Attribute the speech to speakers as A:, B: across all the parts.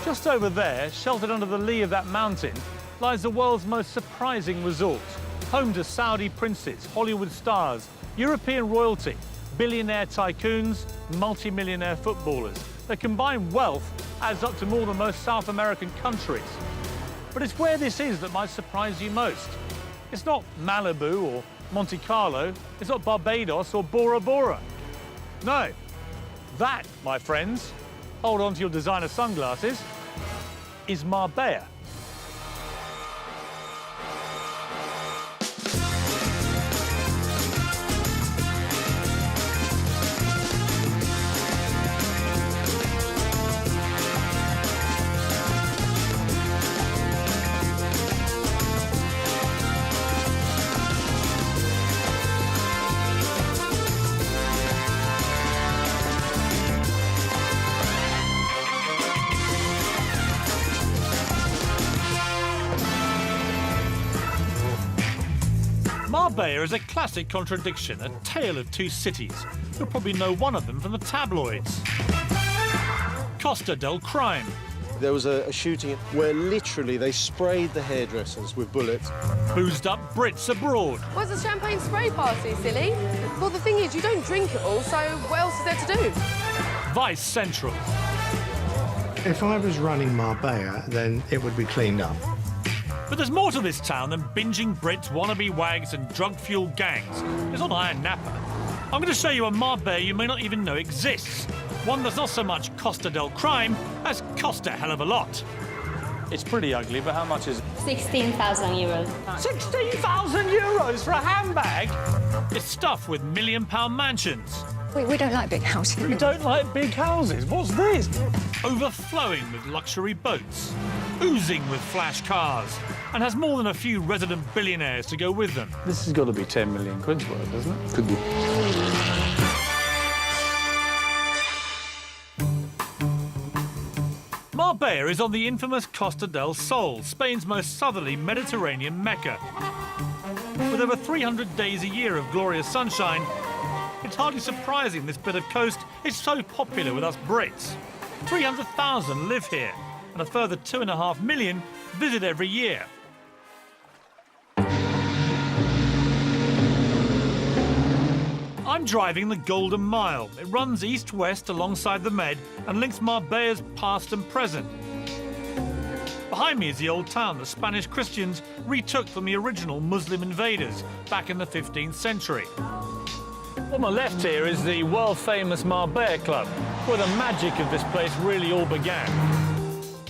A: Just over there, sheltered under the lee of that mountain, lies the world's most surprising resort, home to Saudi princes, Hollywood stars, European royalty, billionaire tycoons, multi-millionaire footballers. Their combined wealth adds up to more than most South American countries. But it's where this is that might surprise you most. It's not Malibu or Monte Carlo. It's not Barbados or Bora Bora. No, that, my friends, hold on to your designer sunglasses, is Marbella. Marbella is a classic contradiction, a tale of two cities. You'll probably know one of them from the tabloids. Costa del Crime.
B: There was a shooting where literally they sprayed the hairdressers with bullets.
A: Boozed up Brits abroad.
C: Where's the champagne spray party, silly? Well, the thing is, you don't drink it all, so what else is there to do?
A: Vice Central.
D: If I was running Marbella, then it would be cleaned up.
A: But there's more to this town than binging Brits, wannabe wags and drug-fueled gangs. It's not Iron Napa. I'm going to show you a Marbella you may not even know exists. One that's not so much Costa del Crime as cost a hell of a lot. It's pretty ugly, but how much is it?
E: 16,000 euros.
A: 16,000 euros for a handbag? It's stuffed with million-pound mansions.
F: We don't like big houses.
A: We don't like big houses? What's this? Overflowing with luxury boats, oozing with flash cars, and has more than a few resident billionaires to go with them. This has got to be 10 million quid's worth, hasn't it?
B: Could be.
A: Marbella is on the infamous Costa del Sol, Spain's most southerly Mediterranean Mecca. With over 300 days a year of glorious sunshine, it's hardly surprising this bit of coast is so popular with us Brits. 300,000 live here, and a further 2.5 million visit every year. I'm driving the Golden Mile. It runs east-west alongside the Med and links Marbella's past and present. Behind me is the old town the Spanish Christians retook from the original Muslim invaders back in the 15th century. On my left here is the world-famous Marbella Club, where the magic of this place really all began.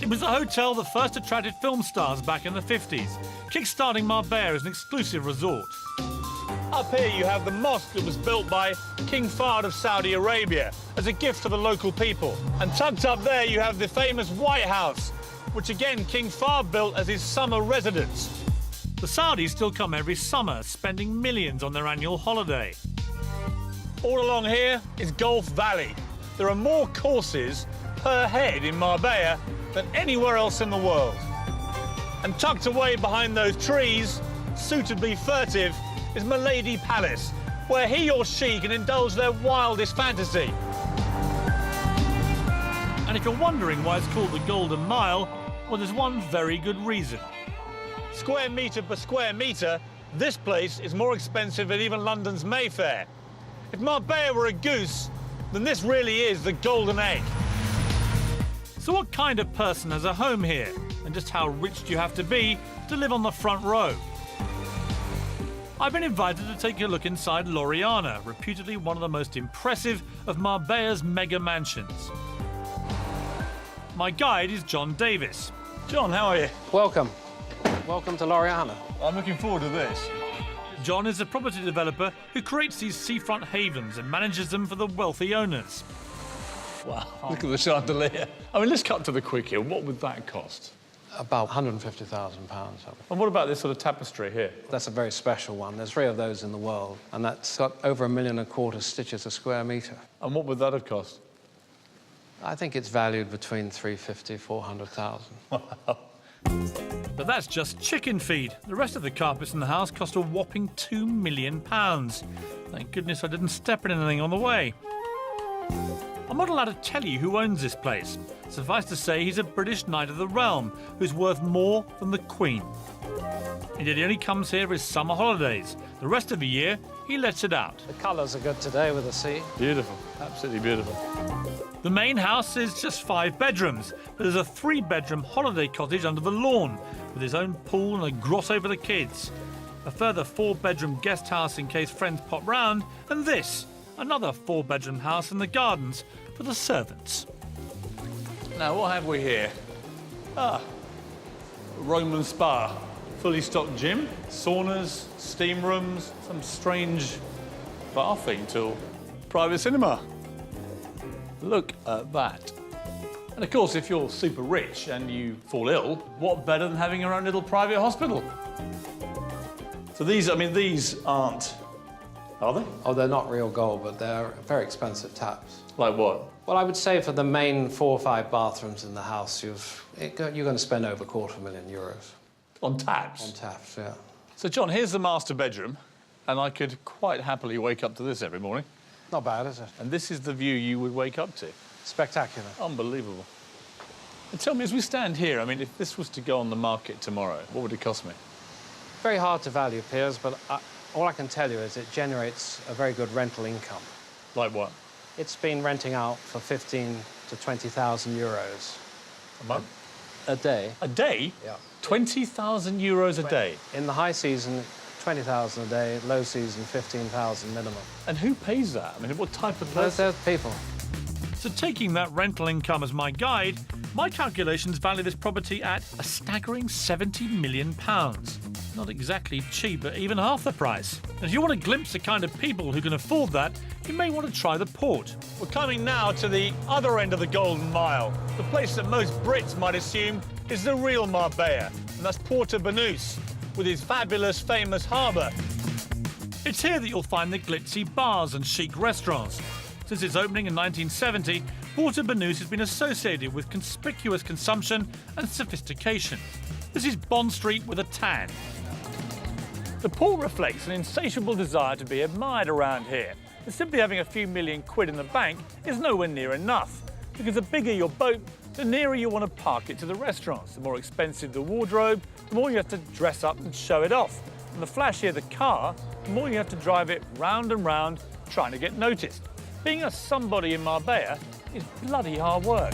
A: It was the hotel that first attracted film stars back in the 50s, kick-starting Marbella as an exclusive resort. Up here you have the mosque that was built by King Fahd of Saudi Arabia as a gift to the local people. And tucked up there you have the famous White House, which again King Fahd built as his summer residence. The Saudis still come every summer, spending millions on their annual holiday. All along here is Gulf Valley. There are more courses per head in Marbella than anywhere else in the world. And tucked away behind those trees, suitably furtive, is Milady Palace, where he or she can indulge their wildest fantasy. And if you're wondering why it's called the Golden Mile, well, there's one very good reason. Square metre per square metre, this place is more expensive than even London's Mayfair. If Marbella were a goose, then this really is the golden egg. So what kind of person has a home here? And just how rich do you have to be to live on the front row? I've been invited to take a look inside L'Oriana, reputedly one of the most impressive of Marbella's mega mansions. My guide is John Davis. John, how are you?
G: Welcome. Welcome to L'Oriana.
A: I'm looking forward to this. John is a property developer who creates these seafront havens and manages them for the wealthy owners. Wow, look at the chandelier. I mean, let's cut to the quick here. What would that cost?
G: About £150,000.
A: And what about this sort of tapestry here?
G: That's a very special one. There's 3 of those in the world, and that's got over 1.25 million stitches a square metre.
A: And what would that have cost?
G: I think it's valued between 350,000 400,000.
A: Wow. But that's just chicken feed. The rest of the carpets in the house cost a whopping £2 million. Thank goodness I didn't step in anything on the way. I'm not allowed to tell you who owns this place. Suffice to say, he's a British Knight of the Realm who's worth more than the Queen. Indeed, he only comes here for his summer holidays. The rest of the year, he lets it out.
G: The colours are good today with the sea.
F: Beautiful, absolutely beautiful.
A: The main house is just 5 bedrooms, but there's a 3-bedroom holiday cottage under the lawn with his own pool and a grotto for the kids. A further 4-bedroom guest house in case friends pop round, and this, another 4-bedroom house in the gardens for the servants.
F: Now, what have we here? Roman spa. Fully stocked gym, saunas, steam rooms, some strange bathing tool. Private cinema. Look at that. And of course, if you're super rich and you fall ill, what better than having your own little private hospital? So these aren't, are they?
G: Oh, they're not real gold, but they're very expensive taps.
F: Like what?
G: Well, I would say for the main 4 or 5 bathrooms in the house, you're going to spend over €250,000.
F: On taps?
G: On taps, yeah.
F: So, John, here's the master bedroom, and I could quite happily wake up to this every morning.
G: Not bad, is it?
F: And this is the view you would wake up to.
G: Spectacular.
F: Unbelievable. And tell me, as we stand here, I mean, if this was to go on the market tomorrow, what would it cost me?
G: Very hard to value, Piers, but all I can tell you is it generates a very good rental income.
F: Like what?
G: It's been renting out for 15 to 20,000 euros.
F: A month?
G: A day.
F: A day?
G: Yeah.
F: 20,000 euros a day?
G: In the high season, 20,000 a day, low season, 15,000 minimum.
F: And who pays that? I mean, what type of person?
G: There's people.
A: So taking that rental income as my guide, my calculations value this property at a staggering £70 million. Not exactly cheap at even half the price. And if you want to glimpse the kind of people who can afford that, you may want to try the port. We're coming now to the other end of the Golden Mile, the place that most Brits might assume is the real Marbella, and that's Porto Banús, with its fabulous, famous harbour. It's here that you'll find the glitzy bars and chic restaurants. Since its opening in 1970, Porto Banús has been associated with conspicuous consumption and sophistication. This is Bond Street with a tan. The port reflects an insatiable desire to be admired around here. And simply having a few million quid in the bank is nowhere near enough, because the bigger your boat, the nearer you want to park it to the restaurants. The more expensive the wardrobe, the more you have to dress up and show it off. And the flashier the car, the more you have to drive it round and round, trying to get noticed. Being a somebody in Marbella is bloody hard work.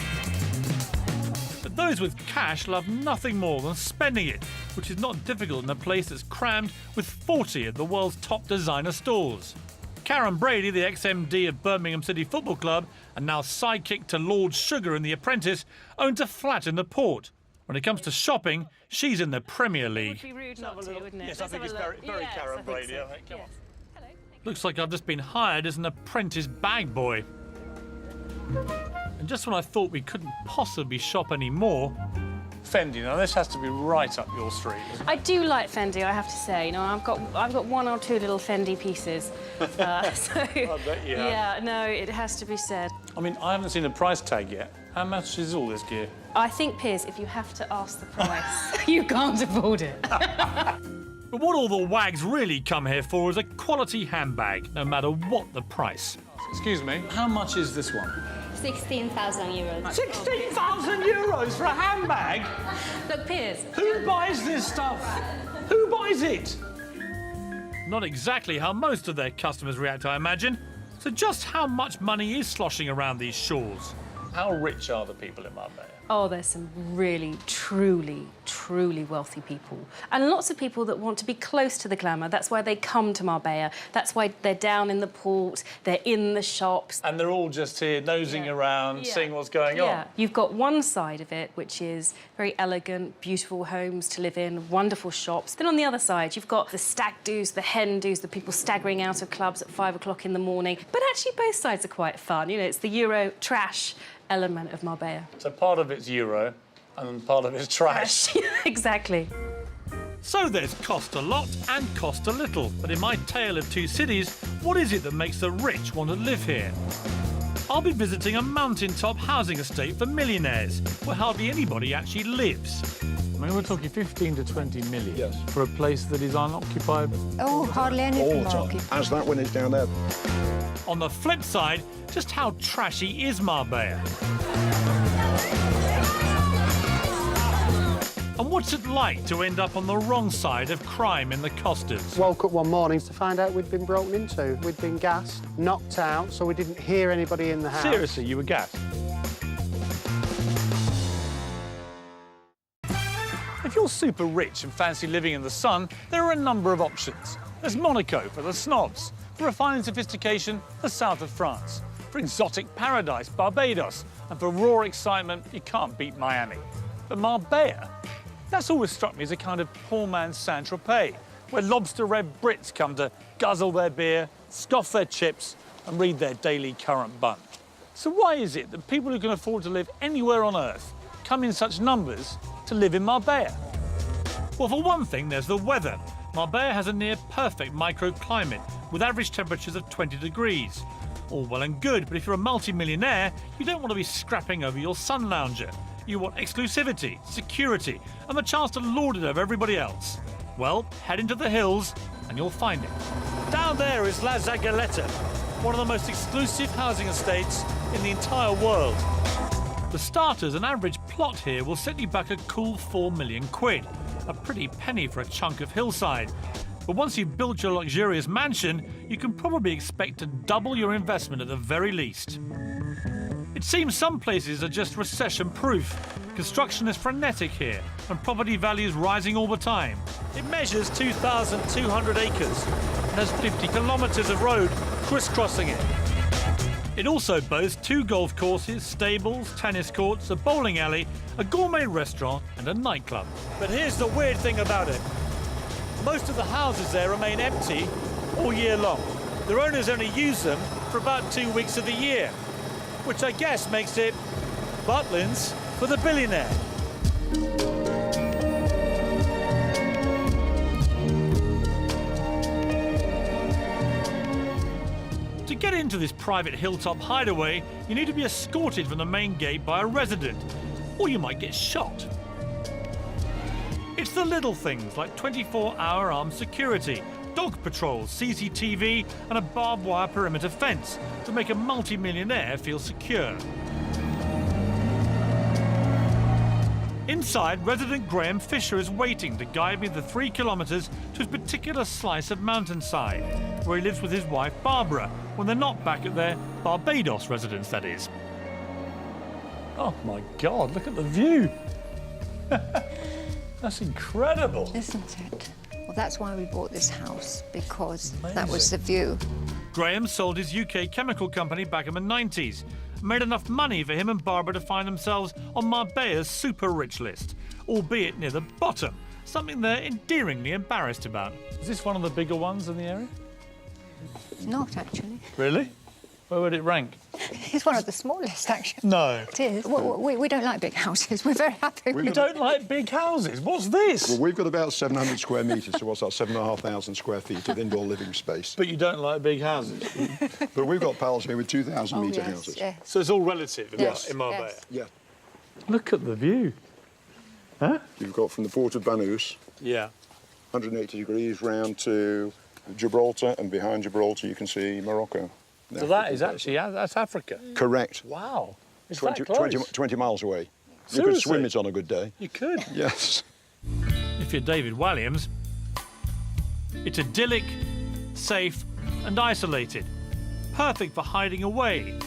A: But those with cash love nothing more than spending it, which is not difficult in a place that's crammed with 40 of the world's top designer stores. Karen Brady, the ex-MD of Birmingham City Football Club and now sidekick to Lord Sugar in The Apprentice, owns a flat in the port. When it comes to shopping, she's in the Premier League.
H: It would be rude not to, wouldn't it?
F: Yes, I think it's very
H: Yes,
F: Karen
H: I think
F: Brady.
H: so.
F: I think. Come on.
H: Hello.
A: Looks like I've just been hired as an apprentice bag boy. And just when I thought we couldn't possibly shop anymore,
F: Fendi, now this has to be right up your street, isn't it?
H: I do like Fendi, I have to say. You know, I've got 1 or 2 little Fendi pieces. So,
F: I bet you have.
H: yeah, no, it has to be said.
F: I mean, I haven't seen a price tag yet. How much is all this gear?
H: I think, Piers, if you have to ask the price, you can't afford it.
A: but what all the wags really come here for is a quality handbag, no matter what the price.
F: Excuse me, how much is this one?
E: 16,000 euros.
A: 16,000 euros for a handbag?
H: Look, Piers.
A: Who buys this stuff? Who buys it? Not exactly how most of their customers react, I imagine. So just how much money is sloshing around these shores?
F: How rich are the people in Marbella?
H: Oh, there's some really, truly, truly wealthy people. And lots of people that want to be close to the glamour. That's why they come to Marbella. That's why they're down in the port, they're in the shops.
F: And they're all just here nosing around, seeing what's going on.
H: You've got one side of it, which is very elegant, beautiful homes to live in, wonderful shops. Then on the other side, you've got the stag do's, the hen do's, the people staggering out of clubs at 5 o'clock in the morning. But actually, both sides are quite fun. You know, it's the Euro trash element of Marbella.
F: So part of it's Euro and part of it's trash.
H: Exactly.
A: So there's cost a lot and cost a little. But in my tale of 2 cities, what is it that makes the rich want to live here? I'll be visiting a mountaintop housing estate for millionaires, where hardly anybody actually lives.
F: I mean, we're talking 15 to 20 million
B: Yes.
F: for a place that is unoccupied.
I: Oh, hardly
B: All
I: anything
B: the time.
I: occupied.
B: As that one is down there.
A: On the flip side, just how trashy is Marbella? And what's it like to end up on the wrong side of crime in the Costas?
J: Woke up one morning to find out we'd been broken into. We'd been gassed, knocked out, so we didn't hear anybody in the house.
F: Seriously, you were gassed? If you're super rich and fancy living in the sun, there are a number of options. There's Monaco for the snobs, for refined sophistication, the south of France, for exotic paradise, Barbados, and for raw excitement, you can't beat Miami. But Marbella, that's always struck me as a kind of poor man's Saint-Tropez, where lobster-red Brits come to guzzle their beer, scoff their chips, and read their daily current bun. So why is it that people who can afford to live anywhere on Earth come in such numbers to live in Marbella?
A: Well, for one thing, there's the weather. Marbella has a near-perfect microclimate, with average temperatures of 20 degrees. All well and good, but if you're a multi-millionaire, you don't want to be scrapping over your sun lounger. You want exclusivity, security, and the chance to lord it over everybody else. Well, head into the hills, and you'll find it. Down there is La Zagaleta, one of the most exclusive housing estates in the entire world. For starters, an average plot here will set you back a cool 4 million quid, a pretty penny for a chunk of hillside. But once you've built your luxurious mansion, you can probably expect to double your investment at the very least. It seems some places are just recession-proof. Construction is frenetic here, and property values rising all the time. It measures 2,200 acres and has 50 kilometres of road crisscrossing it. It also boasts 2 golf courses, stables, tennis courts, a bowling alley, a gourmet restaurant and a nightclub. But here's the weird thing about it. Most of the houses there remain empty all year long. Their owners only use them for about 2 weeks of the year, which I guess makes it Butlins for the billionaire. To get into this private hilltop hideaway, you need to be escorted from the main gate by a resident, or you might get shot. It's the little things like 24-hour armed security, dog patrols, CCTV, and a barbed wire perimeter fence to make a multi-millionaire feel secure. Inside, resident Graham Fisher is waiting to guide me the 3 kilometres to his particular slice of mountainside, where he lives with his wife Barbara, when they're not back at their Barbados residence, that is. Oh my God, look at the view. That's incredible.
I: Isn't it? Well, that's why we bought this house, because that was the view.
A: Graham sold his UK chemical company back in the 90s, made enough money for him and Barbara to find themselves on Marbella's super rich list, albeit near the bottom, something they're endearingly embarrassed about.
F: Is this one of the bigger ones in the area?
I: Not, actually.
F: Really? Where would it rank?
I: It's one of the smallest, actually.
F: No.
I: It is. We don't like big houses. We're very happy with
F: You don't like big houses? What's this?
K: Well, we've got about 700 square metres, so what's that, 7,500 square feet of indoor living space.
F: But you don't like big houses?
K: But we've got pals here with 2,000 metre
I: yes,
K: houses.
I: yes.
F: So it's all relative in Marbella?
I: Yes.
K: Yeah.
F: Look at the view. Huh?
K: You've got from the port of Banús,
F: Yeah.
K: 180 degrees round to Gibraltar, and behind Gibraltar you can see Morocco.
F: So that is actually, that's Africa?
K: Correct.
F: Wow. It's
K: 20,
F: that close.
K: 20 miles away.
F: Seriously?
K: You could swim it on a good day.
F: You could.
K: Yes.
A: If you're David Walliams, it's idyllic, safe and isolated. Perfect for hiding away.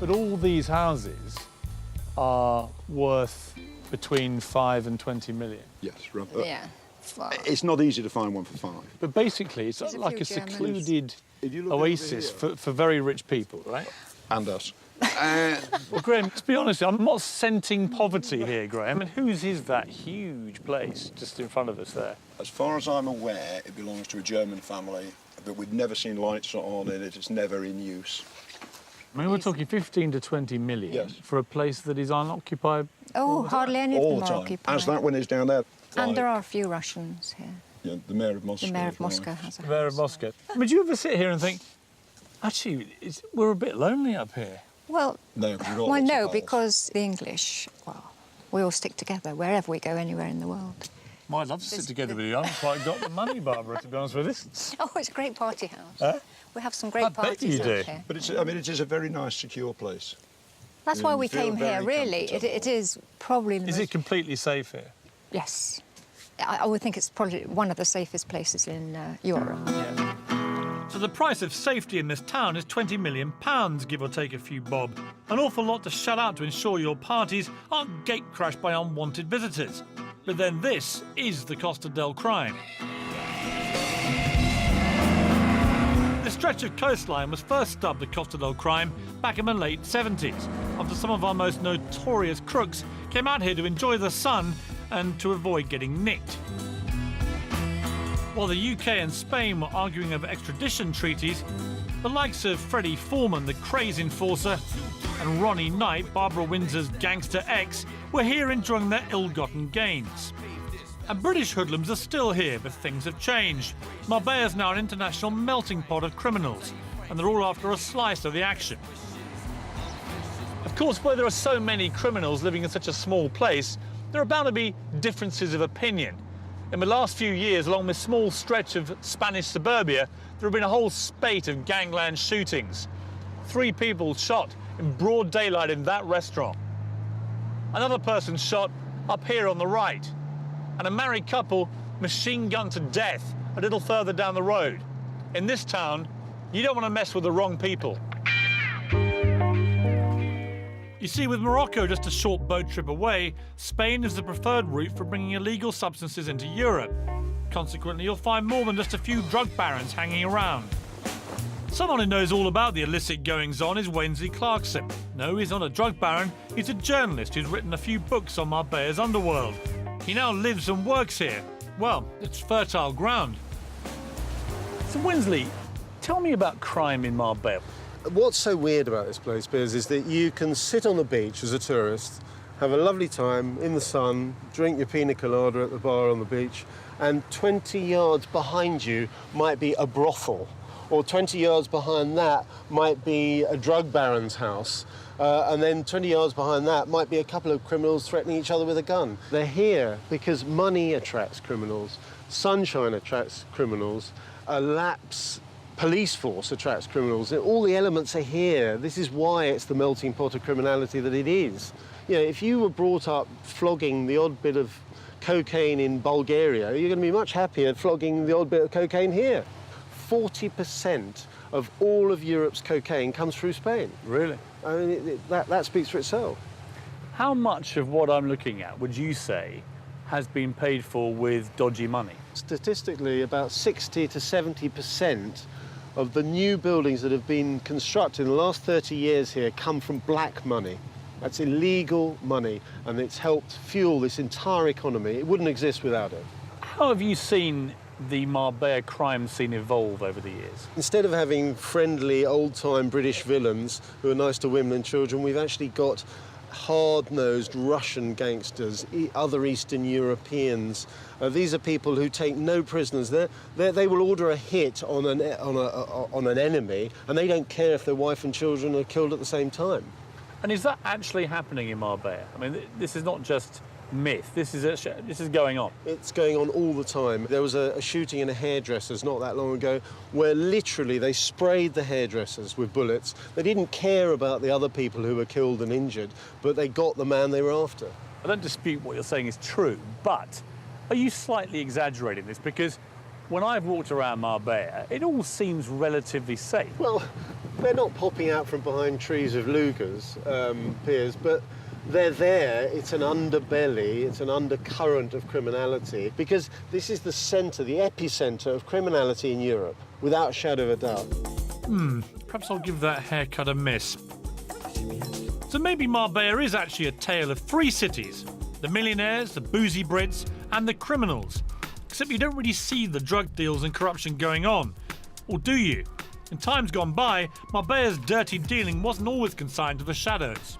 F: But all these houses are worth between 5 and 20 million.
K: Yes.
I: Yeah.
K: It's not easy to find one for 5.
F: But basically, it's
I: There's a
F: like
I: few
F: a
I: Germans.
F: secluded
K: If you look over
F: oasis
K: here-
F: for very rich people, right?
K: And us.
F: Well, Graham, to be honest, I'm not scenting poverty here, Graham. And whose is that huge place just in front of us there?
K: As far as I'm aware, it belongs to a German family, but we've never seen lights on in it. It's never in use.
F: I mean, we're talking 15 to 20 million
K: Yes.
F: for a place that is unoccupied.
I: Oh, hardly any of
K: All
I: them
K: the
I: are
K: time.
I: occupied.
K: As that one is down there.
I: And there are a few Russians here.
K: Yeah, the mayor of Moscow.
I: The mayor
K: as
I: of
K: well.
I: Moscow has a house.
F: Mayor of Moscow. I mean, do you ever sit here and think, actually, we're a bit lonely up here?
I: Well,
K: No, 'cause we've got
I: well,
K: lots of
I: no,
K: pals.
I: because the English, well, we all stick together wherever we go, anywhere in the world.
F: Well, I'd love to sit together with you. I haven't quite got the money, Barbara, to be honest with you.
I: Oh, it's a great party house.
F: Huh?
I: We have some great
F: I bet
I: parties
F: you do.
I: out here.
K: But it's, I mean, it is a very nice, secure place.
I: That's why we
K: feel
I: came here,
K: very
I: really.
K: comfortable.
I: It is probably the
F: Is
I: most...
F: it completely safe here?
I: Yes. I would think it's probably one of the safest places in Europe.
A: So the price of safety in this town is £20 million, give or take a few bob. An awful lot to shell out to ensure your parties aren't gate-crashed by unwanted visitors. But then this is the Costa del Crime. The stretch of coastline was first dubbed the Costa del Crime back in the late 70s, after some of our most notorious crooks came out here to enjoy the sun and to avoid getting nicked. While the UK and Spain were arguing over extradition treaties, the likes of Freddie Foreman, the craze enforcer, and Ronnie Knight, Barbara Windsor's gangster ex, were here enjoying their ill-gotten gains. And British hoodlums are still here, but things have changed. Marbella is now an international melting pot of criminals, and they're all after a slice of the action. Of course, where there are so many criminals living in such a small place, there are bound to be differences of opinion. In the last few years, along this small stretch of Spanish suburbia, there have been a whole spate of gangland shootings. 3 people shot in broad daylight in that restaurant. Another person shot up here on the right. And a married couple machine gunned to death a little further down the road. In this town, you don't want to mess with the wrong people. You see, with Morocco just a short boat trip away, Spain is the preferred route for bringing illegal substances into Europe. Consequently, you'll find more than just a few drug barons hanging around. Someone who knows all about the illicit goings-on is Wensley Clarkson. No, he's not a drug baron, he's a journalist who's written a few books on Marbella's underworld. He now lives and works here. Well, it's fertile ground. So, Wensley, tell me about crime in Marbella.
B: What's so weird about this place, Piers, is that you can sit on the beach as a tourist, have a lovely time in the sun, drink your pina colada at the bar on the beach, and 20 yards behind you might be a brothel, or 20 yards behind that might be a drug baron's house, and then 20 yards behind that might be a couple of criminals threatening each other with a gun. They're here because money attracts criminals, sunshine attracts criminals, a lapse police force attracts criminals. All the elements are here. This is why it's the melting pot of criminality that it is. You know, if you were brought up flogging the odd bit of cocaine in Bulgaria, you're going to be much happier flogging the odd bit of cocaine here. 40% of all of Europe's cocaine comes through Spain.
F: Really?
B: I mean, that speaks for itself.
F: How much of what I'm looking at would you say has been paid for with dodgy money?
B: Statistically, about 60 to 70% of the new buildings that have been constructed in the last 30 years here come from black money. That's illegal money, and it's helped fuel this entire economy. It wouldn't exist without it.
F: How have you seen the Marbella crime scene evolve over the years?
B: Instead of having friendly, old-time British villains who are nice to women and children, we've actually got hard-nosed Russian gangsters, other Eastern Europeans. These are people who take no prisoners. They will order a hit on an enemy, and they don't care if their wife and children are killed at the same time.
F: And is that actually happening in Marbella? I mean, this is not just myth. This is going on.
B: It's going on all the time. There was a shooting in a hairdresser's not that long ago where literally they sprayed the hairdressers with bullets. They didn't care about the other people who were killed and injured, but they got the man they were after.
F: I don't dispute what you're saying is true, but are you slightly exaggerating this? Because when I've walked around Marbella, it all seems relatively safe.
B: Well, they're not popping out from behind trees of Lugers, Piers, but they're there. It's an underbelly, it's an undercurrent of criminality, because this is the centre, the epicentre of criminality in Europe, without a shadow of a doubt.
A: Perhaps I'll give that haircut a miss. So maybe Marbella is actually a tale of 3 cities: the millionaires, the boozy Brits, and the criminals. Except you don't really see the drug deals and corruption going on. Or do you? In times gone by, Marbella's dirty dealing wasn't always consigned to the shadows.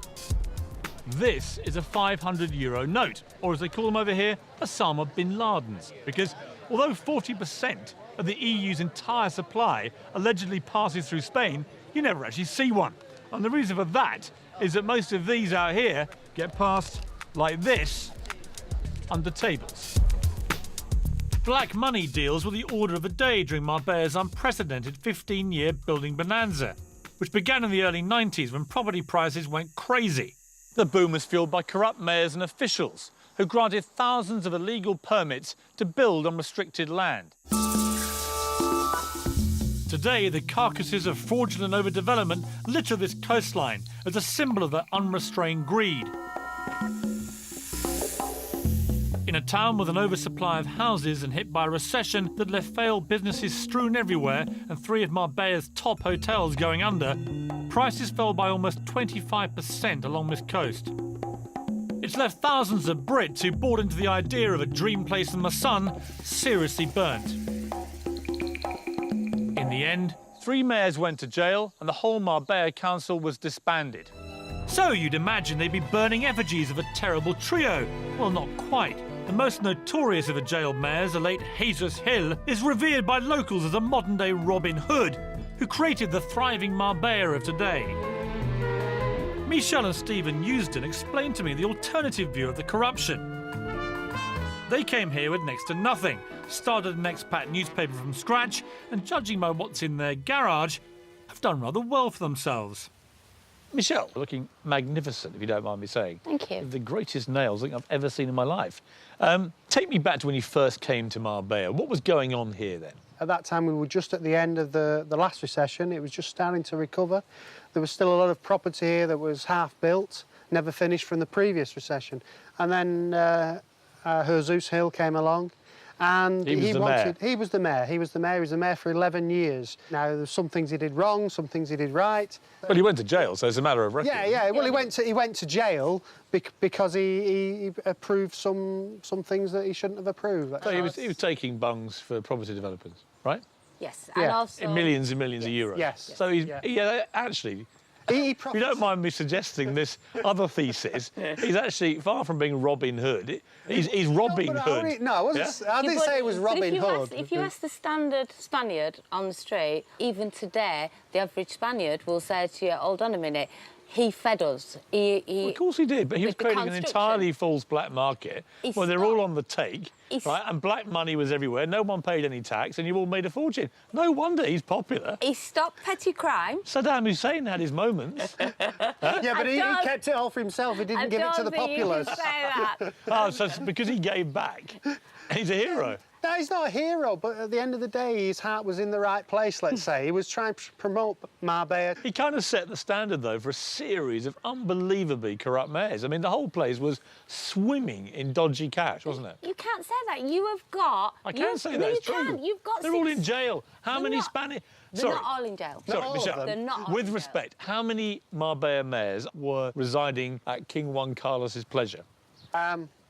A: This is a €500 note, or as they call them over here, Osama bin Laden's. Because although 40% of the EU's entire supply allegedly passes through Spain, you never actually see one. And the reason for that is that most of these out here get passed like this, under tables. Black money deals were the order of the day during Marbella's unprecedented 15-year building bonanza, which began in the early 90s when property prices went crazy. The boom was fueled by corrupt mayors and officials who granted thousands of illegal permits to build on restricted land. Today, the carcasses of fraudulent overdevelopment litter this coastline as a symbol of their unrestrained greed. In a town with an oversupply of houses and hit by a recession that left failed businesses strewn everywhere and 3 of Marbella's top hotels going under, prices fell by almost 25% along this coast. It's left thousands of Brits who bought into the idea of a dream place in the sun seriously burnt. In the end, 3 mayors went to jail and the whole Marbella council was disbanded. So you'd imagine they'd be burning effigies of a terrible trio. Well, not quite. The most notorious of the jailed mayors, the late Jesus Hill, is revered by locals as a modern-day Robin Hood, who created the thriving Marbella of today. Michelle and Stephen Eusden explained to me the alternative view of the corruption. They came here with next to nothing, started an expat newspaper from scratch, and judging by what's in their garage, have done rather well for themselves. Michelle, looking magnificent, if you don't mind me saying.
E: Thank you.
A: The greatest nails I think I've ever seen in my life. Take me back to when you first came to Marbella. What was going on here then?
J: At that time, we were just at the end of the last recession. It was just starting to recover. There was still a lot of property here that was half-built, never finished from the previous recession. And then Jesus Hill came along, and he was the mayor. He was the mayor. He was the mayor for 11 years. Now, there's some things he did wrong, some things he did right.
A: Well, he went to jail, so it's a matter of record.
J: Yeah. Well, he went to jail because he approved some things that he shouldn't have approved.
A: So he was taking bungs for property developers, right?
E: Yes,
J: Yeah.
E: and also...
A: In millions and millions of euros.
J: Yes.
A: So actually...
J: If
A: you don't mind me suggesting this other thesis, he's actually, far from being Robin Hood, he's robbing Hood.
J: No, I didn't say it was Robin Hood.
E: If you ask the standard Spaniard on the street, even today, the average Spaniard will say to you, hold on a minute, he fed us.
A: Well, of course he did, but he was creating an entirely false black market where they're all on the take, right? And black money was everywhere. No one paid any tax, and you all made a fortune. No wonder he's popular.
E: He stopped petty crime.
A: Saddam Hussein had his moments.
J: Yeah, but he kept it all for himself. He didn't give it to the populace.
E: You can say that.
A: Oh, so it's because he gave back. He's a hero.
J: No, he's not a hero, but at the end of the day, his heart was in the right place, let's say. He was trying to promote Marbella.
A: He kind of set the standard, though, for a series of unbelievably corrupt mayors. I mean, the whole place was swimming in dodgy cash, wasn't it?
E: You can't say that. You have got...
A: I can say that, it's true.
E: You've got...
A: They're all in jail. How many Spanish...
E: They're not all in jail.
A: Sorry, Michelle.
E: They're not all
A: With
E: in
A: respect, how many Marbella mayors were residing at King Juan Carlos's pleasure?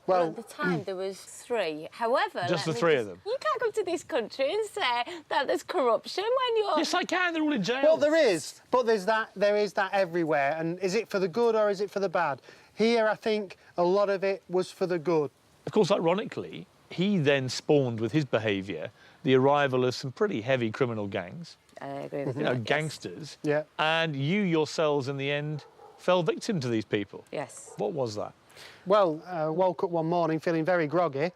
E: Well, at the time, there was 3. However...
A: Just the 3 of them?
E: You can't come to this country and say that there's corruption when you're...
A: Yes, I can. They're all in jail.
J: Well, there is, but there is that everywhere. And is it for the good or is it for the bad? Here, I think a lot of it was for the good.
A: Of course, ironically, he then spawned with his behaviour the arrival of some pretty heavy criminal gangs.
E: I agree with
A: you. Know, gangsters.
J: Yeah.
A: And you yourselves, in the end, fell victim to these people.
E: Yes.
A: What was that?
J: Well, I woke up one morning feeling very groggy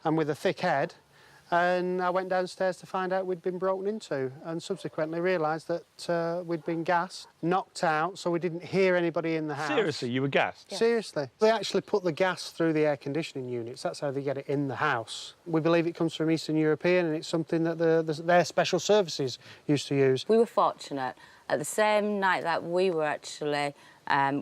J: and with a thick head, and I went downstairs to find out we'd been broken into, and subsequently realised that we'd been gassed, knocked out, so we didn't hear anybody in the house.
A: Seriously, you were gassed?
J: Yes. Seriously. They actually put the gas through the air conditioning units. That's how they get it in the house. We believe it comes from Eastern European, and it's something that their special services used to use.
E: We were fortunate. At the same night that we were actually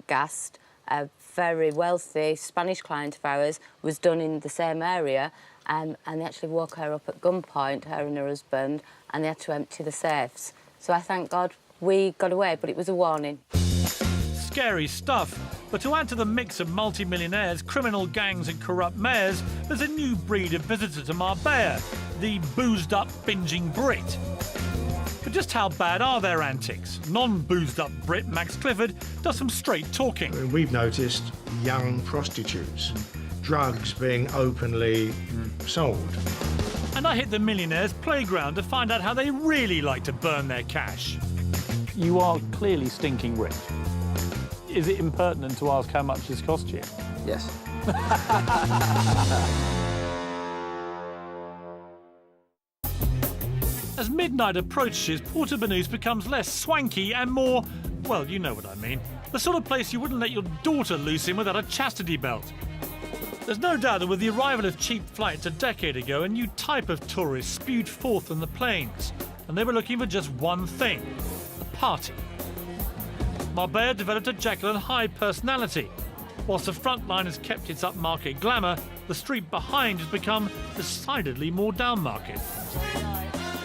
E: gassed, a very wealthy Spanish client of ours was done in the same area, and they actually woke her up at gunpoint, her and her husband, and they had to empty the safes. So I thank God we got away, but it was a warning.
A: Scary stuff. But to add to the mix of multi-millionaires, criminal gangs and corrupt mayors, there's a new breed of visitor to Marbella, the boozed-up, binging Brit. But just how bad are their antics? Non-boozed-up Brit Max Clifford does some straight talking.
D: We've noticed young prostitutes, drugs being openly sold.
A: And I hit the millionaire's playground to find out how they really like to burn their cash. You are clearly stinking rich. Is it impertinent to ask how much this cost you?
L: Yes.
A: As midnight approaches, Porto Banús becomes less swanky and more, well, you know what I mean. The sort of place you wouldn't let your daughter loose in without a chastity belt. There's no doubt that with the arrival of cheap flights a decade ago, a new type of tourist spewed forth from the plains, and they were looking for just one thing: a party. Marbella developed a Jekyll and Hyde personality. Whilst the front line has kept its upmarket glamour, the street behind has become decidedly more downmarket.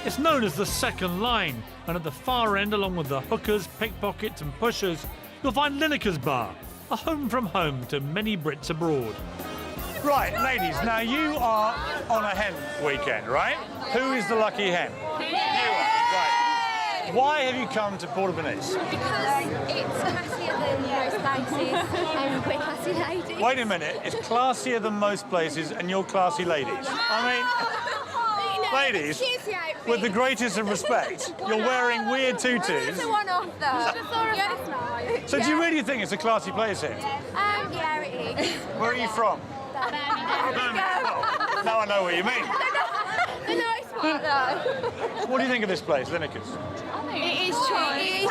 A: It's known as the second line, and at the far end, along with the hookers, pickpockets and pushers, you'll find Lineker's Bar, a home from home to many Brits abroad.
F: Right, ladies, now you are on a hen weekend, right? Who is the lucky hen? You are, right. Why have you come to Porto Banús?
L: Because it's classier than most places and we're classy ladies.
F: Wait a minute, it's classier than most places and you're classy ladies. Ladies, with the greatest of respect, you're wearing weird tutus.
L: It's a one-off, though.
F: So do you really think it's a classy place here?
L: Yeah, it is.
F: Where are you from? Well, now I know what you mean.
L: The nice part, though.
F: What do you think of this place, Lineker's?
L: It is cheesy.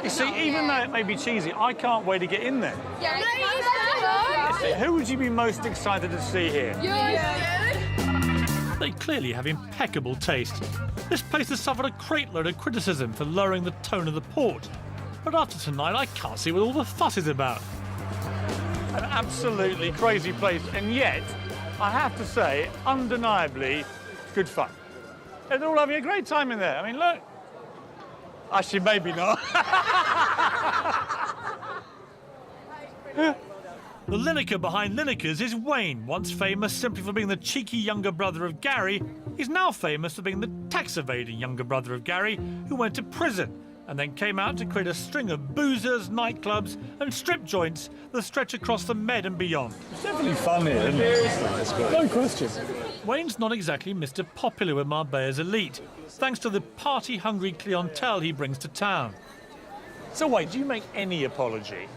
F: You see, even though it may be cheesy, I can't wait to get in there.
L: Yeah, it's
F: Who would you be most excited to see here?
A: They clearly have impeccable taste. This place has suffered a crate load of criticism for lowering the tone of the port. But after tonight, I can't see what all the fuss is about.
F: An absolutely crazy place, and yet, I have to say, undeniably good fun. They're all having a great time in there. I mean, look. Actually, maybe not.
A: The Lineker behind Lineker's is Wayne, once famous simply for being the cheeky younger brother of Gary. He's now famous for being the tax-evading younger brother of Gary, who went to prison and then came out to create a string of boozers, nightclubs and strip joints that stretch across the Med and beyond.
F: It's definitely fun here, isn't it? No question.
A: Wayne's not exactly Mr. Popular with Marbella's elite, thanks to the party-hungry clientele he brings to town.
F: So wait, do you make any apology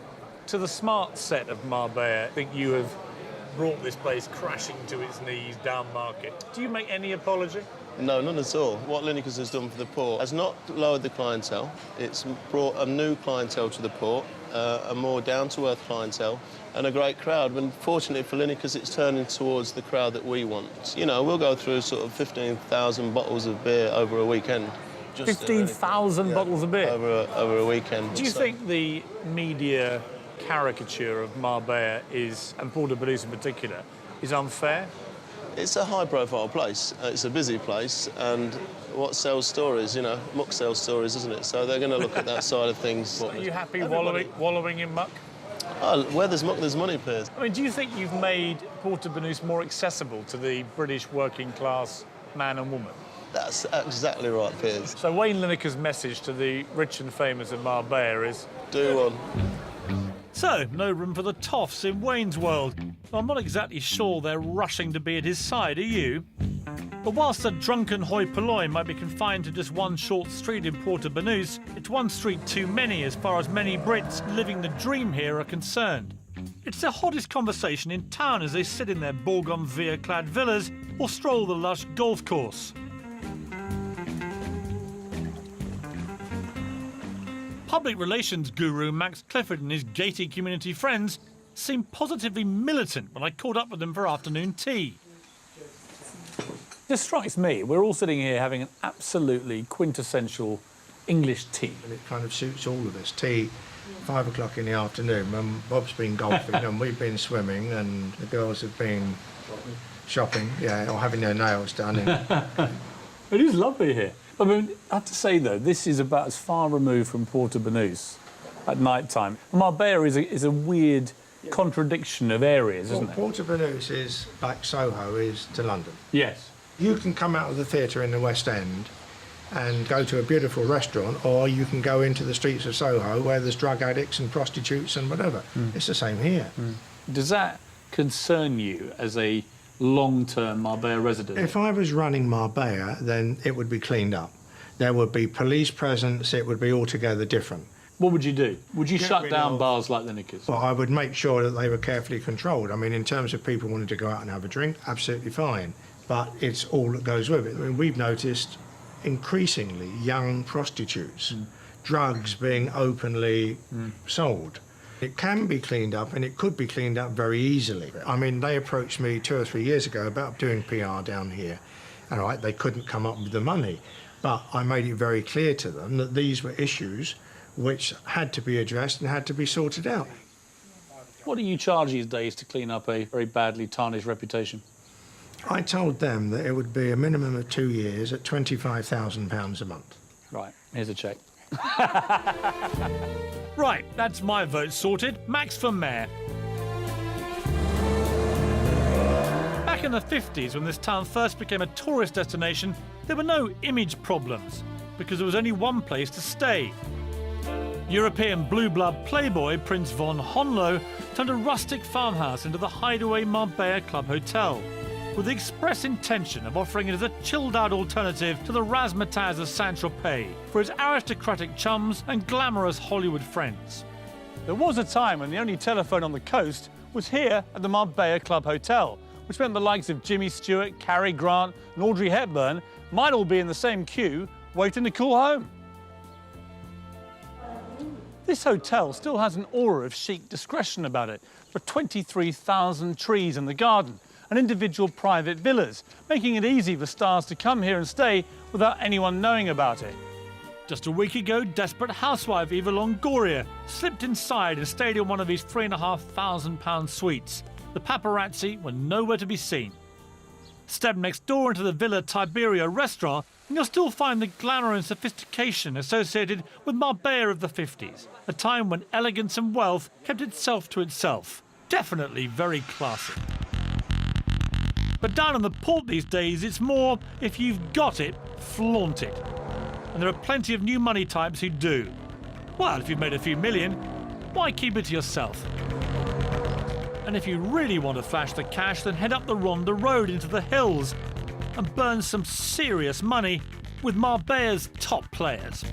F: to the smart set of Marbella? I think you have brought this place crashing to its knees down market. Do you make any apology?
M: No, none at all. What Lineker's has done for the port has not lowered the clientele. It's brought a new clientele to the port, a more down-to-earth clientele, and a great crowd. And fortunately for Lineker's, it's turning towards the crowd that we want. You know, we'll go through sort of 15,000 bottles of beer over a weekend.
F: 15,000 bottles of beer?
M: Over a weekend.
F: Do you think the media caricature of Marbella is, and Porto Banús in particular, is unfair?
M: It's a high-profile place. It's a busy place, and what sells stories, you know, muck sells stories, isn't it? So they're going to look at that side of things.
F: Are you happy wallowing in muck?
M: Oh, where there's muck, there's money, Piers.
F: I mean, do you think you've made Porto Banús more accessible to the British working-class man and woman?
M: That's exactly right, Piers.
F: So Wayne Lineker's message to the rich and famous of Marbella is...
M: Do one.
A: So, no room for the toffs in Wayne's world. I'm not exactly sure they're rushing to be at his side, are you? But whilst a drunken hoi polloi might be confined to just one short street in Porto Banús, it's one street too many as far as many Brits living the dream here are concerned. It's the hottest conversation in town as they sit in their bougainvillea-clad villas or stroll the lush golf course. Public relations guru Max Clifford and his gated community friends seemed positively militant when I caught up with them for afternoon tea.
F: It strikes me, we're all sitting here having an absolutely quintessential English tea.
D: And it kind of suits all of us. Tea, 5 o'clock in the afternoon, when Bob's been golfing and we've been swimming and the girls have been shopping, yeah, or having their nails done.
F: It is lovely here. I mean, I have to say, though, this is about as far removed from Porto Banús at night time. Marbella is a weird contradiction of areas, isn't it?
D: Porto Banús is like Soho is to London.
F: Yes.
D: You can come out of the theatre in the West End and go to a beautiful restaurant, or you can go into the streets of Soho where there's drug addicts and prostitutes and whatever. It's the same here.
F: Does that concern you as a long-term Marbella resident?
D: If I was running Marbella, then it would be cleaned up. There would be police presence, it would be altogether different.
F: What would you do? Would you
D: Get
F: shut
D: rid
F: down
D: of-
F: bars like Lineker's?
D: Well, I would make sure that they were carefully controlled. I mean, in terms of people wanting to go out and have a drink, absolutely fine. But it's all that goes with it. I mean, we've noticed increasingly young prostitutes, drugs being openly sold. It can be cleaned up, and it could be cleaned up very easily. I mean, they approached me 2 or 3 years ago about doing PR down here. And all right, they couldn't come up with the money. But I made it very clear to them that these were issues which had to be addressed and had to be sorted out.
F: What do you charge these days to clean up a very badly tarnished reputation?
D: I told them that it would be a minimum of 2 years at £25,000 a month.
F: Right, here's a cheque.
A: Right, that's my vote sorted. Max for mayor. Back in the 50s, when this town first became a tourist destination, there were no image problems, because there was only one place to stay. European blue-blood playboy Prince von Honlo turned a rustic farmhouse into the hideaway Marbella Club Hotel, with the express intention of offering it as a chilled-out alternative to the razzmatazz of Saint-Tropez for its aristocratic chums and glamorous Hollywood friends.
F: There was a time when the only telephone on the coast was here at the Marbella Club Hotel, which meant the likes of Jimmy Stewart, Cary Grant and Audrey Hepburn might all be in the same queue waiting to call home. This hotel still has an aura of chic discretion about it. There are 23,000 trees in the garden and individual private villas, making it easy for stars to come here and stay without anyone knowing about it.
A: Just a week ago, desperate housewife Eva Longoria slipped inside and stayed in one of these £3,500 suites. The paparazzi were nowhere to be seen. Step next door into the Villa Tiberia restaurant and you'll still find the glamour and sophistication associated with Marbella of the 50s, a time when elegance and wealth kept itself to itself. Definitely very classy. But down on the port these days, it's more, if you've got it, flaunt it. And there are plenty of new money types who do. Well, if you've made a few million, why keep it to yourself? And if you really want to flash the cash, then head up the Ronda Road into the hills and burn some serious money with Marbella's top players.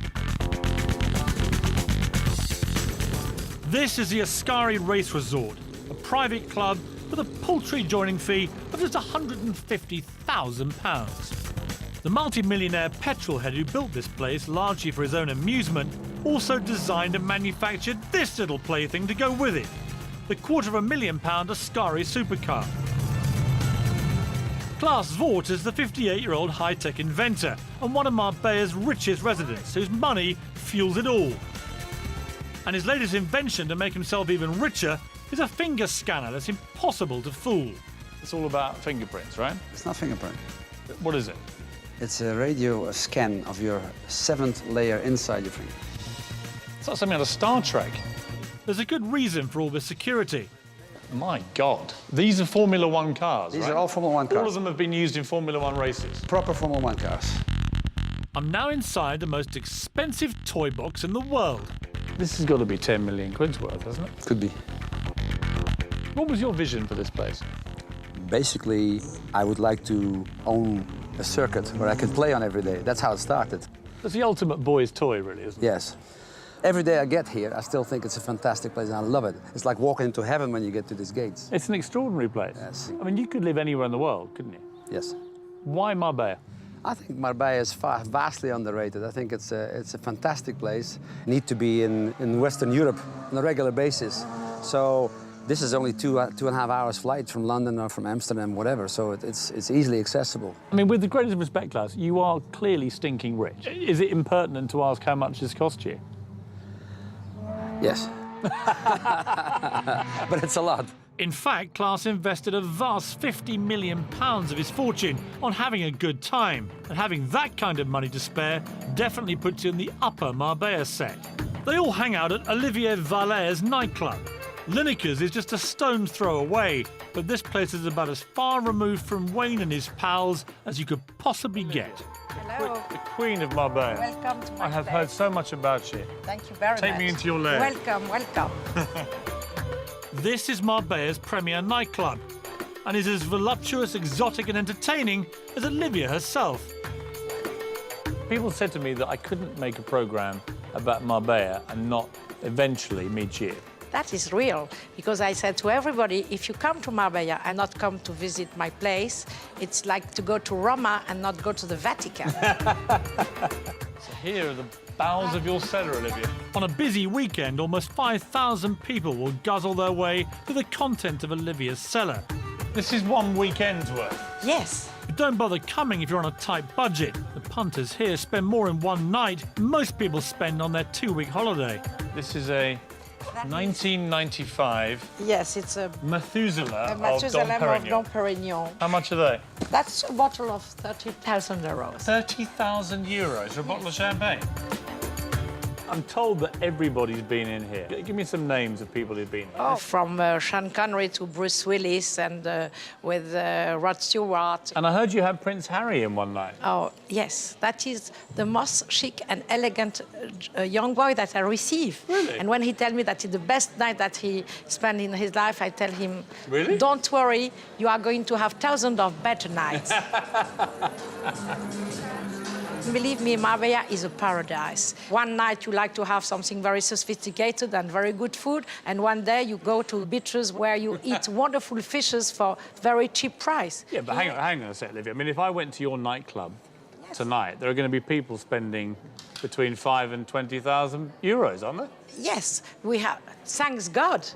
A: This is the Ascari Race Resort, a private club with a paltry joining fee of just £150,000. The multi-millionaire petrolhead who built this place largely for his own amusement also designed and manufactured this little plaything to go with it, the £250,000 Ascari supercar. Klaus Vort is the 58-year-old high-tech inventor and one of Marbella's richest residents, whose money fuels it all. And his latest invention to make himself even richer is a finger scanner that's impossible to fool.
F: It's all about fingerprints, right?
N: It's not fingerprint.
F: What is it?
N: It's a radio scan of your 7th layer inside your finger.
F: It's like something out of Star Trek.
A: There's a good reason for all this security.
F: My God. These are Formula One cars,
N: These
F: right?
N: are all Formula One cars.
F: All of them have been used in Formula One races.
N: Proper Formula One cars.
A: I'm now inside the most expensive toy box in the world.
F: This has got to be 10 million quid's worth, hasn't it?
N: Could be.
F: What was your vision for this place?
N: Basically, I would like to own a circuit where I could play on every day. That's how it started.
F: It's the ultimate boy's toy, really, isn't it?
N: Yes. Every day I get here, I still think it's a fantastic place and I love it. It's like walking into heaven when you get to these gates.
F: It's an extraordinary place.
N: Yes.
F: I mean, you could live anywhere in the world, couldn't you?
N: Yes.
F: Why Marbella?
N: I think Marbella is vastly underrated. I think it's a fantastic place. You need to be in Western Europe on a regular basis. So this is only 2.5 hours flight from London or from Amsterdam, whatever. So it's easily accessible.
F: I mean, with the greatest respect, Klaus, you are clearly stinking rich. Is it impertinent to ask how much this cost you?
N: Yes. But it's a lot.
A: In fact, Klaus invested a vast £50 million of his fortune on having a good time. And having that kind of money to spare definitely puts you in the upper Marbella set. They all hang out at Olivier Vallet's nightclub. Lineker's is just a stone's throw away, but this place is about as far removed from Wayne and his pals as you could possibly get.
O: Hello.
F: The Queen of Marbella.
O: Welcome to my
F: I have
O: place.
F: heard so much about you.
O: Thank you very much.
F: Take me into your lair.
O: Welcome, welcome.
A: This is Marbella's premier nightclub, and is as voluptuous, exotic and entertaining as Olivia herself.
F: People said to me that I couldn't make a programme about Marbella and not eventually meet you.
O: That is real, because I said to everybody, if you come to Marbella and not come to visit my place, it's like to go to Roma and not go to the Vatican.
F: So here are the bowels of your cellar, Olivia.
A: On a busy weekend, almost 5,000 people will guzzle their way through the content of Olivia's cellar.
F: This is one weekend's worth.
O: Yes.
A: But don't bother coming if you're on a tight budget. The punters here spend more in one night than most people spend on their 2-week holiday.
F: This is a 1995
O: Yes, it's a
F: Methuselah,
O: Methuselah
F: of
O: of Dom Perignon.
F: How much are they?
O: That's a bottle of 30,000 euros.
F: 30,000 euros for a bottle of champagne? I'm told that everybody's been in here. Give me some names of people who've been here.
O: Oh, from Sean Connery to Bruce Willis and with Rod Stewart.
F: And I heard you had Prince Harry in one night.
O: Oh, yes. That is the most chic and elegant young boy that I receive.
F: Really?
O: And when he tells me that it's the best night that he spent in his life, I tell him,
F: really?
O: Don't worry, you are going to have thousands of better nights. Believe me, Marbella is a paradise. One night you like to have something very sophisticated and very good food, and one day you go to beaches where you eat wonderful fishes for very cheap price.
F: Yeah, but hang on a sec, Olivia. I mean, if I went to your nightclub tonight, there are going to be people spending between 5,000 and 20,000 euros, aren't there?
O: Yes, we have. Thanks God.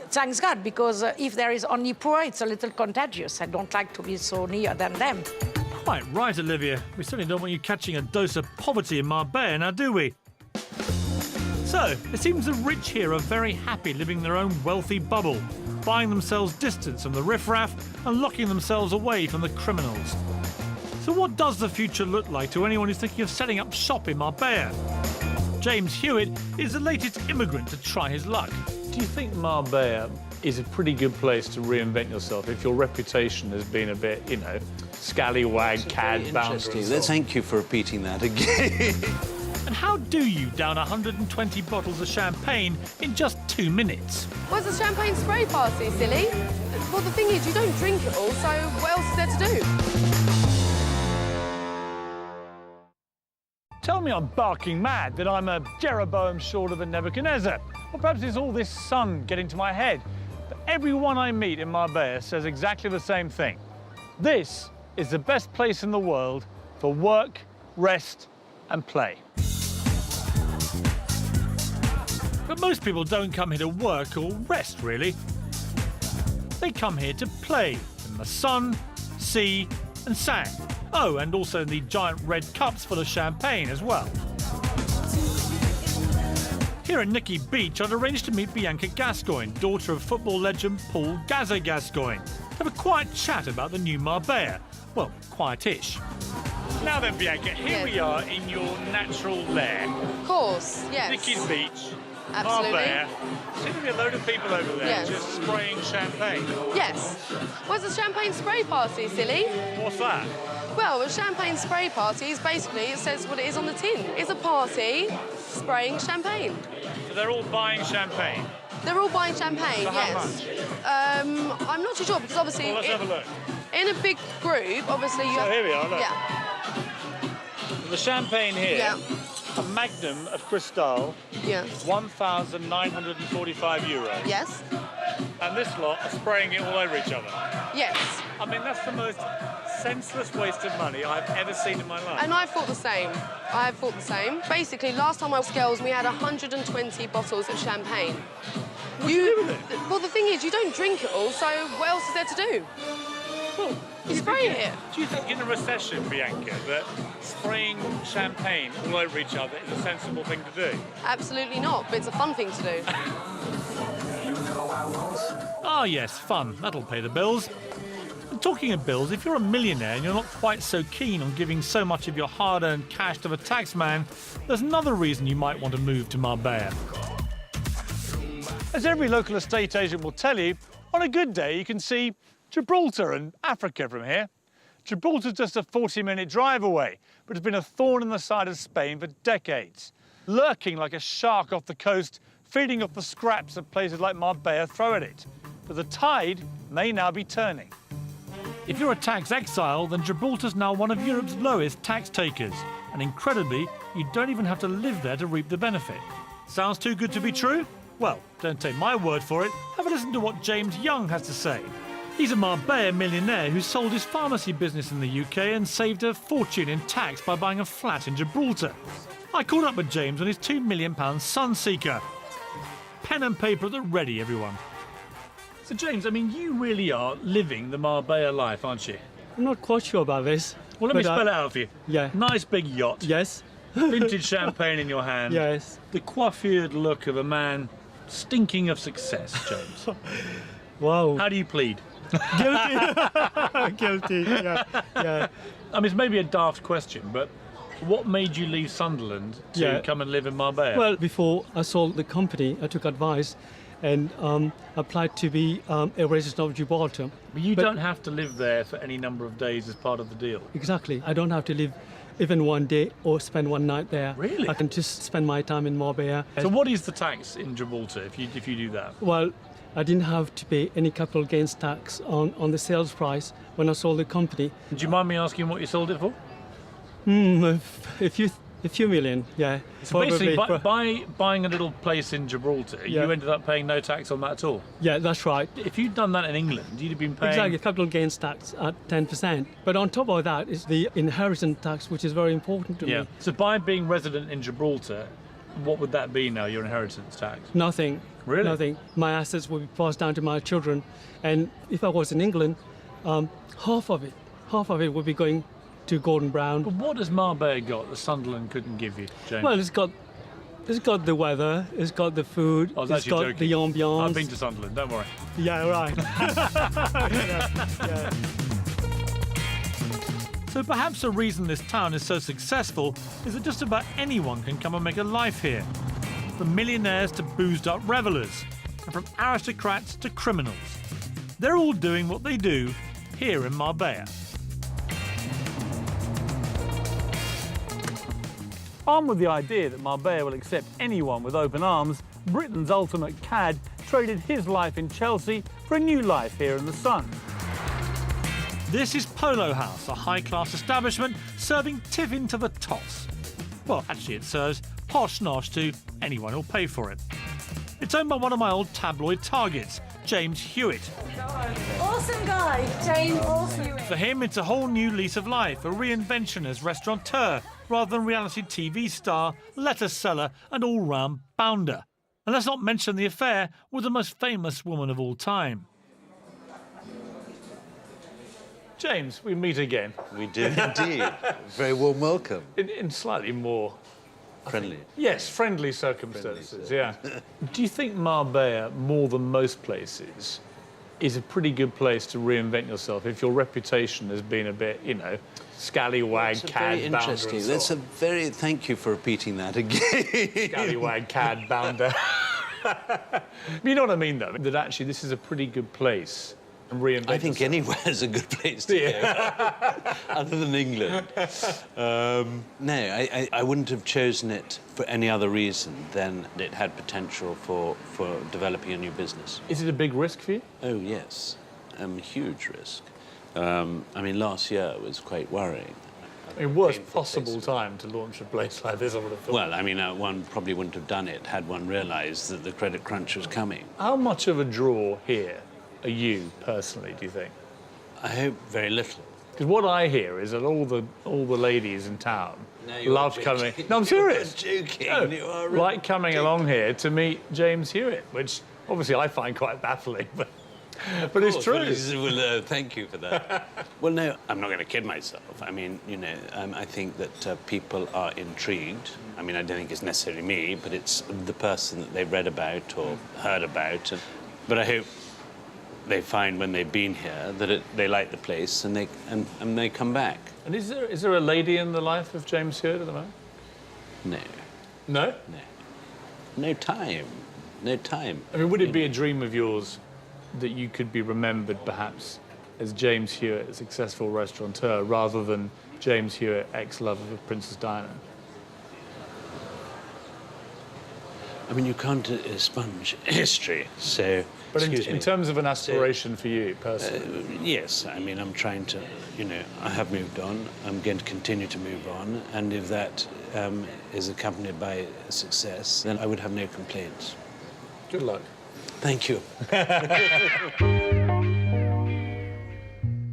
O: Thanks God, because if there is only poor, it's a little contagious. I don't like to be so near than them.
A: Quite right, Olivia. We certainly don't want you catching a dose of poverty in Marbella, now do we? So, it seems the rich here are very happy living in their own wealthy bubble, buying themselves distance from the riffraff and locking themselves away from the criminals. So what does the future look like to anyone who's thinking of setting up shop in Marbella? James Hewitt is the latest immigrant to try his luck.
F: Do you think Marbella is a pretty good place to reinvent yourself if your reputation has been a bit, you know, scallywag, cad, bounder?
P: Thank you for repeating that again.
A: And how do you down 120 bottles of champagne in just 2 minutes?
C: Where's the champagne spray party, silly? Well, the thing is, you don't drink it all, so what else is there to do?
A: Tell me I'm barking mad, that I'm a Jeroboam short of a Nebuchadnezzar. Or perhaps it's all this sun getting to my head. But everyone I meet in Marbella says exactly the same thing. This is the best place in the world for work, rest and play. But most people don't come here to work or rest, really. They come here to play in the sun, sea and sand. Oh, and also in the giant red cups full of champagne as well. Here at Nicky Beach, I'd arranged to meet Bianca Gascoigne, daughter of football legend Paul Gazza Gascoigne, to have a quiet chat about the new Marbella. Well, quiet-ish. Now then, Bianca, here we are in your natural lair.
C: Of course, yes.
A: Nicky's Beach,
C: Absolutely.
A: Marbella. Seem to be a load of people over there
C: Yes.
A: just spraying champagne.
C: Yes. Where's the champagne spray party, silly?
A: What's that?
C: Well, a champagne spray party is basically, it says what it is on the tin. It's a party spraying champagne.
A: So they're all buying champagne?
C: They're all buying champagne,
A: For how
C: yes. I'm not too sure, because obviously...
A: Well, let's have a look.
C: In a big group, obviously you
A: So
C: have...
A: here we are, look.
C: Yeah.
A: The champagne here,
C: Yeah.
A: a Magnum of Cristal,
C: Yeah.
A: 1,945 euros.
C: Yes.
A: And this lot are spraying it all over each other.
C: Yes.
A: I mean, that's the most senseless waste of money I've ever seen in my life.
C: And I thought the same. I thought the same. Basically, last time I was girls, we had 120 bottles of champagne.
A: What do you do with it?
C: Well, the thing is, you don't drink it all, so what else is there to do?
A: Well,
C: you spray it.
A: Do you think in a recession, Bianca, that spraying champagne all over each other is a sensible thing to do?
C: Absolutely not, but it's a fun thing to do.
A: Ah, yes, fun. That'll pay the bills. And talking of bills, if you're a millionaire and you're not quite so keen on giving so much of your hard-earned cash to the taxman, there's another reason you might want to move to Marbella. As every local estate agent will tell you, on a good day you can see Gibraltar and Africa from here. Gibraltar's just a 40-minute drive away, but it's been a thorn in the side of Spain for decades, lurking like a shark off the coast, feeding off the scraps that places like Marbella throw at it. But the tide may now be turning. If you're a tax exile, then Gibraltar's now one of Europe's lowest tax takers. And incredibly, you don't even have to live there to reap the benefit. Sounds too good to be true? Well, don't take my word for it. Have a listen to what James Young has to say. He's a Marbella millionaire who sold his pharmacy business in the UK and saved a fortune in tax by buying a flat in Gibraltar. I caught up with James on his £2 million Sunseeker. Pen and paper at the ready, everyone. So, James, I mean, you really are living the Marbella life, aren't you?
Q: I'm not quite sure about this.
A: Well, let me spell it out for you.
Q: Yeah.
A: Nice big yacht.
Q: Yes.
A: Vintage champagne in your hand.
Q: Yes.
A: The coiffured look of a man stinking of success, James.
Q: Wow.
A: How do you plead?
Q: Guilty. Guilty, yeah. Yeah.
A: I mean, it's maybe a daft question, but what made you leave Sunderland to come and live in Marbella?
Q: Well, before I sold the company, I took advice and applied to be a resident of Gibraltar.
A: But you don't have to live there for any number of days as part of the deal.
Q: Exactly. I don't have to live even one day or spend one night there.
A: Really?
Q: I can just spend my time in Marbella.
A: So what is the tax in Gibraltar if you do that?
Q: Well, I didn't have to pay any capital gains tax on the sales price when I sold the company.
A: Do you mind me asking what you sold it for?
Q: A few million, yeah.
A: So basically, by buying a little place in Gibraltar, you ended up paying no tax on that at all?
Q: Yeah, that's right.
A: If you'd done that in England, you'd have been paying...
Q: Exactly, capital gains tax at 10%. But on top of that is the inheritance tax, which is very important to me.
A: So by being resident in Gibraltar, what would that be now, your inheritance tax?
Q: Nothing.
A: Really?
Q: Nothing. My assets would be passed down to my children. And if I was in England, half of it would be going to Gordon Brown.
A: But what has Marbella got that Sunderland couldn't give you, James?
Q: Well, it's got the weather, it's got the food, it's got
A: joking.
Q: the ambiance.
A: I've been to Sunderland, don't worry.
Q: Yeah, right. yeah.
A: So perhaps the reason this town is so successful is that just about anyone can come and make a life here. From millionaires to boozed-up revellers, and from aristocrats to criminals. They're all doing what they do here in Marbella. Armed with the idea that Marbella will accept anyone with open arms, Britain's ultimate cad traded his life in Chelsea for a new life here in the sun. This is Polo House, a high-class establishment serving tiffin to the toss. Well, actually, it serves posh nosh to anyone who'll pay for it. It's owned by one of my old tabloid targets, James Hewitt.
R: Awesome guy, James. Awesome.
A: For him, it's a whole new lease of life, a reinvention as restaurateur, rather than reality TV star, lettuce seller, and all-round bounder. And let's not mention the affair with the most famous woman of all time. James, we meet again.
P: We do indeed. Very warm welcome.
A: In slightly more...
P: Friendly.
A: Yes, friendly circumstances, yeah. Do you think Marbella, more than most places, is a pretty good place to reinvent yourself if your reputation has been a bit, you know, scallywag,
P: That's
A: cad,
P: very
A: bounder
P: interesting.
A: and so
P: That's
A: on?
P: a very... Thank you for repeating that again.
A: Scallywag, cad, bounder. You know what I mean, though? That actually this is a pretty good place to reinvent
P: I think
A: yourself.
P: anywhere is a good place to go, other than England. No, I wouldn't have chosen it for any other reason than it had potential for developing a new business.
A: Is it a big risk for you?
P: Oh, yes. Huge risk. I mean, last year was quite worrying.
A: I mean, worst possible time to launch a place like this, I would have thought.
P: Well, I mean, one probably wouldn't have done it had one realised that the credit crunch was coming.
A: How much of a draw here are you, personally, do you think?
P: I hope very little.
A: Because what I hear is that all the ladies in town
P: No, you
A: love
P: are
A: coming...
P: joking.
A: No, I'm serious.
P: You are joking.
A: No,
P: You are
A: like coming along here to meet James Hewitt, which obviously I find quite baffling, but it's true.
P: Well, thank you for that. Well, no, I'm not going to kid myself. I mean, you know, I think that people are intrigued. I mean, I don't think it's necessarily me, but it's the person that they've read about or heard about. But I hope they find when they've been here that they like the place and they come back.
A: And is there a lady in the life of James Hewitt at the moment?
P: No.
A: No?
P: No. No time. No time.
A: I mean, would it be a dream of yours that you could be remembered, perhaps, as James Hewitt, a successful restaurateur, rather than James Hewitt, ex-lover of Princess Diana?
P: I mean, you can't sponge history, so...
F: But in terms of an aspiration for you personally?
P: Yes, I mean, I'm trying to, you know, I have moved on. I'm going to continue to move on. And if that is accompanied by success, then I would have no complaints.
F: Good luck.
P: Thank you.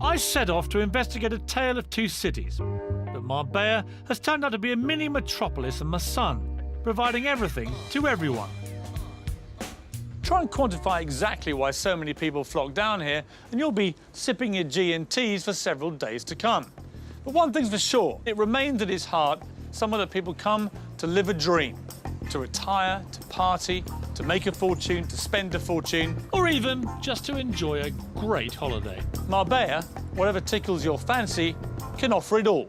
A: I set off to investigate a tale of two cities. But Marbella has turned out to be a mini metropolis in my son, providing everything to everyone. Try and quantify exactly why so many people flock down here, and you'll be sipping your G&Ts for several days to come. But one thing's for sure, it remains at its heart somewhere that people come to live a dream, to retire, to party, to make a fortune, to spend a fortune, or even just to enjoy a great holiday. Marbella, whatever tickles your fancy, can offer it all.